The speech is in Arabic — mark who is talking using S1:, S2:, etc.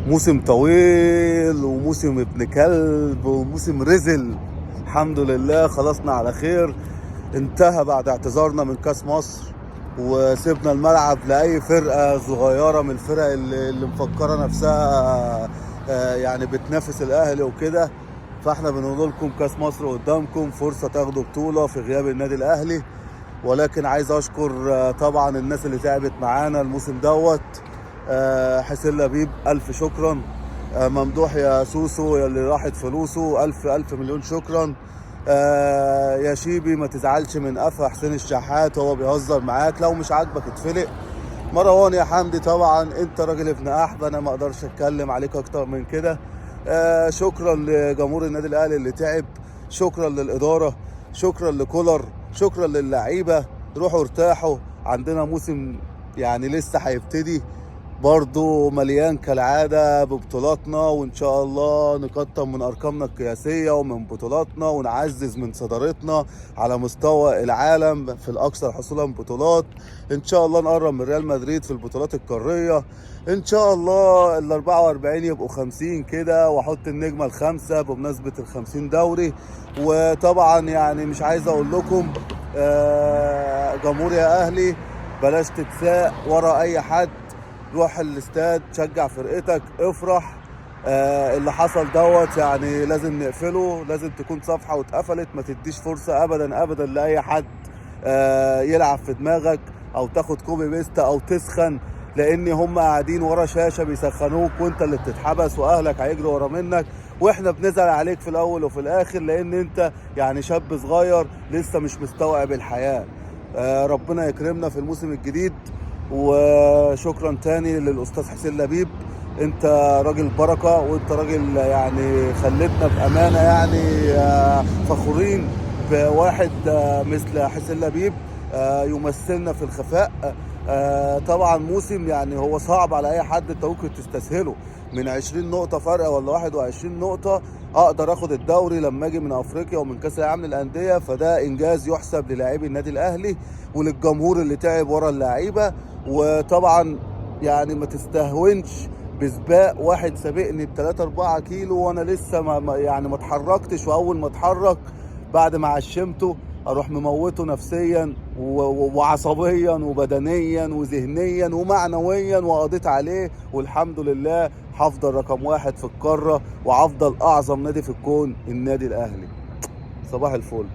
S1: موسم طويل وموسم ابن كلب وموسم رزل. الحمد لله خلصنا على خير. انتهى بعد اعتذارنا من كاس مصر، وسيبنا الملعب لأي فرقة صغيرة من الفرق اللي مفكرة نفسها يعني بتنافس الأهلي وكده. فاحنا بنقول لكم كاس مصر قدامكم، فرصة تاخدوا بطولة في غياب النادي الأهلي. ولكن عايز أشكر طبعا الناس اللي تعبت معانا الموسم دوت. حسين لبيب ألف شكرا. ممدوح يا سوسو يا اللي راحت فلوسه، ألف ألف مليون شكرا. يا شيبي ما تزعلش من قفا حسين الشحات، هو بيهزر معاك، لو مش عاجبك اتفلق. مروان يا حمدي طبعا انت راجل ابن احبه، انا ما اقدرش اتكلم عليك اكتر من كده. شكرا لجمهور النادي الاهلي اللي تعب، شكرا للاداره، شكرا لكولر، شكرا للعيبه. روحوا ارتاحوا، عندنا موسم يعني لسه هيبتدي برضو مليان كالعادة ببطولاتنا، وإن شاء الله نكتر من أرقامنا القياسية ومن بطولاتنا ونعزز من صدارتنا على مستوى العالم في الأكثر حصولا بطولات. إن شاء الله نقرب من ريال مدريد في البطولات القارية. إن شاء الله ال 44 يبقوا 50 كده، وأحط النجمة الخامسة بمناسبة ال 50 دوري. وطبعا يعني مش عايز أقول لكم جمهور يا أهلي بلاش تتساق ورا أي حد. روح الاستاد، شجع فرقتك، افرح. اللي حصل دوت يعني لازم نقفله، لازم تكون صفحة واتقفلت. ما تديش فرصة ابدا ابدا لأي حد يلعب في دماغك او تاخد كوبي بيست او تسخن، لان هم قاعدين ورا شاشة بيسخنوك وانت اللي بتتحبس واهلك هيجروا ورا منك. واحنا بنزعل عليك في الاول وفي الاخر لان انت يعني شاب صغير لسه مش مستوعب الحياة. ربنا يكرمنا في الموسم الجديد. وشكرا تاني للاستاذ حسين لبيب، انت راجل بركه، وانت راجل يعني خلتنا بامانه يعني فخورين بواحد مثل حسين لبيب يمثلنا في الخفاء. طبعا موسم يعني هو صعب على اي حد، انت ممكن تستسهله من 20 نقطه فرق ولا 21 نقطه اقدر اخد الدوري لما اجي من افريقيا ومن كاس العالم للانديه، فده انجاز يحسب للاعبي النادي الاهلي وللجمهور اللي تعب ورا اللعيبه. وطبعا يعني ما تستهونش بسباق واحد سابقني ب 3 4 كيلو وانا لسه يعني ما اتحركتش، واول ما اتحرك بعد ما عشمته اروح مموته نفسيا وعصبيا وبدنيا وذهنيا ومعنويا، وقضيت عليه. والحمد لله هفضل رقم واحد في القاره، وهفضل اعظم نادي في الكون النادي الاهلي. صباح الفل.